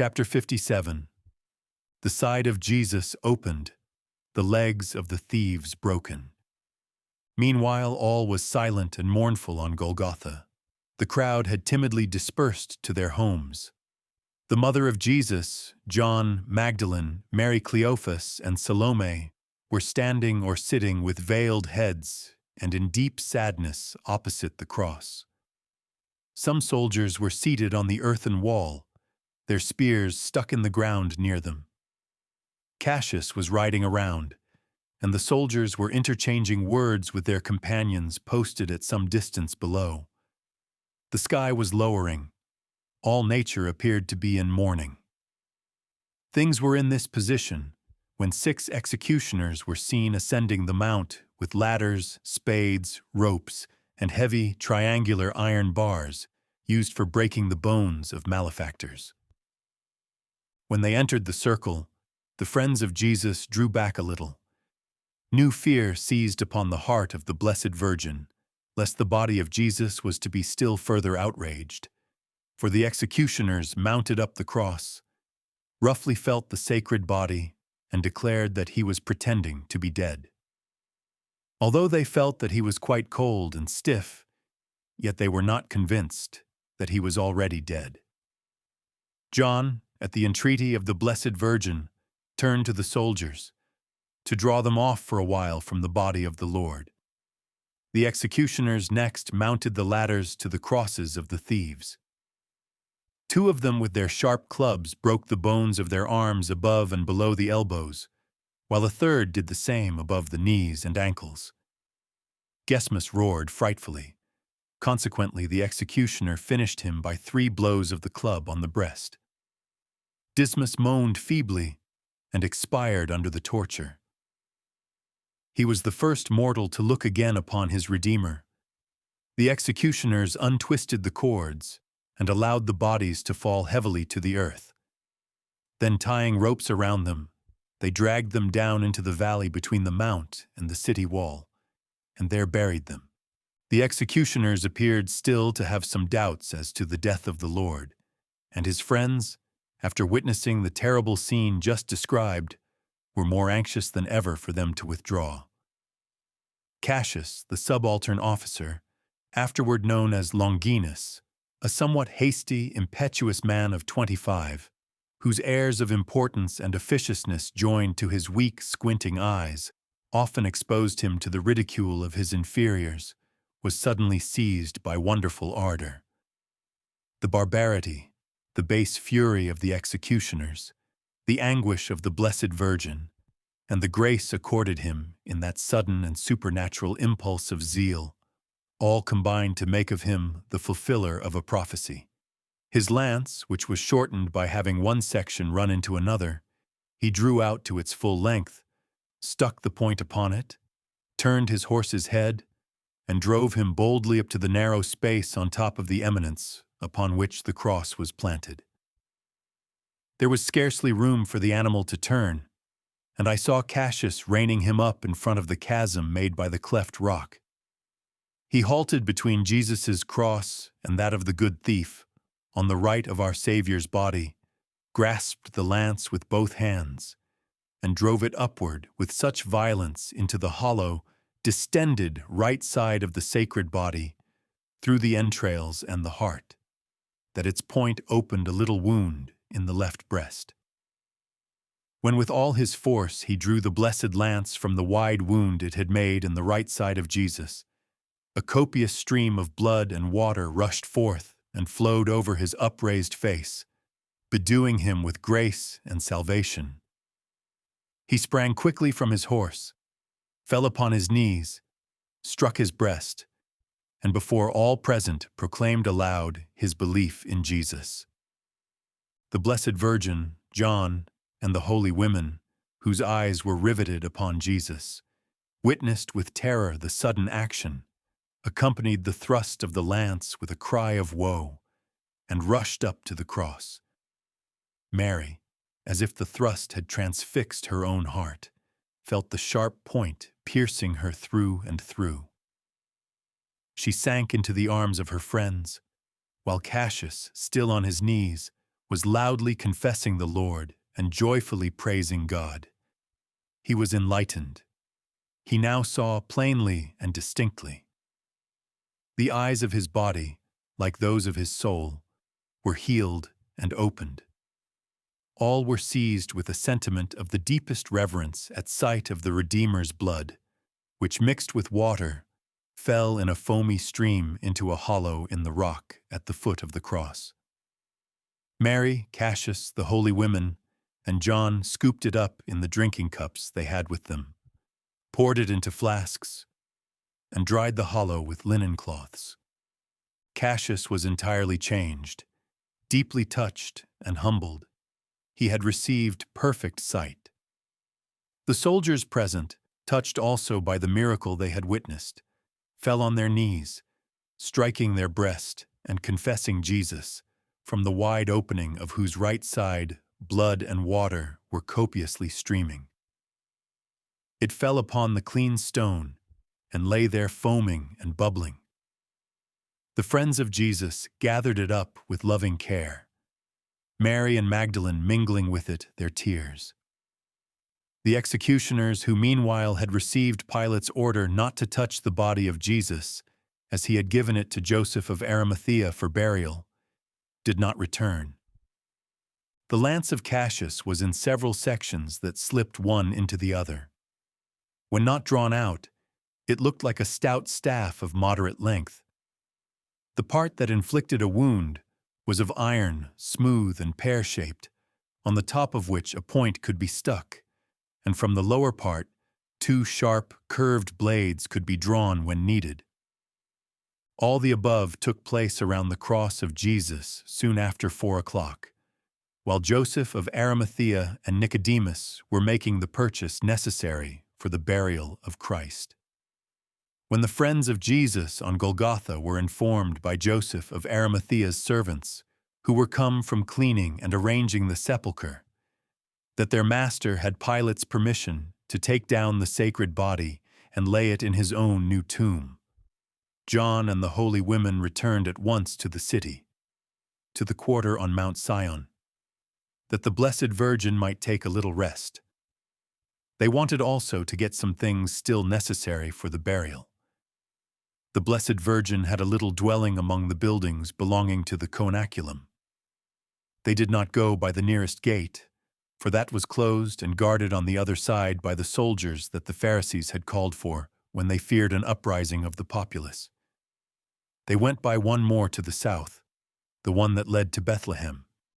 Chapter 57. The side of Jesus opened, the legs of the thieves broken. Meanwhile all was silent and mournful on Golgotha. The crowd had timidly dispersed to their homes. The mother of Jesus, John, Magdalene, Mary Cleophas, and Salome were standing or sitting with veiled heads and in deep sadness opposite the cross. Some soldiers were seated on the earthen wall, their spears stuck in the ground near them. Cassius was riding around, and the soldiers were interchanging words with their companions posted at some distance below. The sky was lowering. All nature appeared to be in mourning. Things were in this position when 6 executioners were seen ascending the mount with ladders, spades, ropes, and heavy triangular iron bars used for breaking the bones of malefactors. When they entered the circle, the friends of Jesus drew back a little. New fear seized upon the heart of the Blessed Virgin, lest the body of Jesus was to be still further outraged. For the executioners mounted up the cross, roughly felt the sacred body, and declared that he was pretending to be dead. Although they felt that he was quite cold and stiff, yet they were not convinced that he was already dead. John, at the entreaty of the Blessed Virgin, turned to the soldiers to draw them off for a while from the body of the Lord. The executioners next mounted the ladders to the crosses of the thieves. 2 of them with their sharp clubs broke the bones of their arms above and below the elbows, while a third did the same above the knees and ankles. Gesmus roared frightfully. Consequently, the executioner finished him by 3 blows of the club on the breast. Dismas moaned feebly and expired under the torture. He was the first mortal to look again upon his Redeemer. The executioners untwisted the cords and allowed the bodies to fall heavily to the earth. Then, tying ropes around them, they dragged them down into the valley between the mount and the city wall, and there buried them. The executioners appeared still to have some doubts as to the death of the Lord, and his friends, after witnessing the terrible scene just described, were more anxious than ever for them to withdraw. Cassius, the subaltern officer, afterward known as Longinus, a somewhat hasty, impetuous man of 25, whose airs of importance and officiousness joined to his weak, squinting eyes often exposed him to the ridicule of his inferiors, was suddenly seized by wonderful ardor. The barbarity, the base fury of the executioners, the anguish of the Blessed Virgin, and the grace accorded him in that sudden and supernatural impulse of zeal, all combined to make of him the fulfiller of a prophecy. His lance, which was shortened by having one section run into another, he drew out to its full length, stuck the point upon it, turned his horse's head, and drove him boldly up to the narrow space on top of the eminence upon which the cross was planted. There was scarcely room for the animal to turn, and I saw Cassius reining him up in front of the chasm made by the cleft rock. He halted between Jesus' cross and that of the good thief, on the right of our Saviour's body, grasped the lance with both hands, and drove it upward with such violence into the hollow, distended right side of the sacred body, through the entrails and the heart, that its point opened a little wound in the left breast. When with all his force he drew the blessed lance from the wide wound it had made in the right side of Jesus, a copious stream of blood and water rushed forth and flowed over his upraised face, bedewing him with grace and salvation. He sprang quickly from his horse, fell upon his knees, struck his breast, and before all present proclaimed aloud his belief in Jesus. The Blessed Virgin, John, and the holy women, whose eyes were riveted upon Jesus, witnessed with terror the sudden action, accompanied the thrust of the lance with a cry of woe, and rushed up to the cross. Mary, as if the thrust had transfixed her own heart, felt the sharp point piercing her through and through. She sank into the arms of her friends, while Cassius, still on his knees, was loudly confessing the Lord and joyfully praising God. He was enlightened. He now saw plainly and distinctly. The eyes of his body, like those of his soul, were healed and opened. All were seized with a sentiment of the deepest reverence at sight of the Redeemer's blood, which mixed with water, fell in a foamy stream into a hollow in the rock at the foot of the cross. Mary, Cassius, the holy women, and John scooped it up in the drinking cups they had with them, poured it into flasks, and dried the hollow with linen cloths. Cassius was entirely changed, deeply touched and humbled. He had received perfect sight. The soldiers present, touched also by the miracle they had witnessed, fell on their knees, striking their breast and confessing Jesus, from the wide opening of whose right side blood and water were copiously streaming. It fell upon the clean stone and lay there foaming and bubbling. The friends of Jesus gathered it up with loving care, Mary and Magdalene mingling with it their tears. The executioners, who meanwhile had received Pilate's order not to touch the body of Jesus, as he had given it to Joseph of Arimathea for burial, did not return. The lance of Cassius was in several sections that slipped one into the other. When not drawn out, it looked like a stout staff of moderate length. The part that inflicted a wound was of iron, smooth and pear-shaped, on the top of which a point could be stuck, and from the lower part, two sharp, curved blades could be drawn when needed. All the above took place around the cross of Jesus soon after 4 o'clock, while Joseph of Arimathea and Nicodemus were making the purchase necessary for the burial of Christ. When the friends of Jesus on Golgotha were informed by Joseph of Arimathea's servants, who were come from cleaning and arranging the sepulchre, that their master had Pilate's permission to take down the sacred body and lay it in his own new tomb, John and the holy women returned at once to the city, to the quarter on Mount Sion, that the Blessed Virgin might take a little rest. They wanted also to get some things still necessary for the burial. The Blessed Virgin had a little dwelling among the buildings belonging to the conaculum. They did not go by the nearest gate, for that was closed and guarded on the other side by the soldiers that the Pharisees had called for when they feared an uprising of the populace. They went by one more to the south, the one that led to Bethlehem.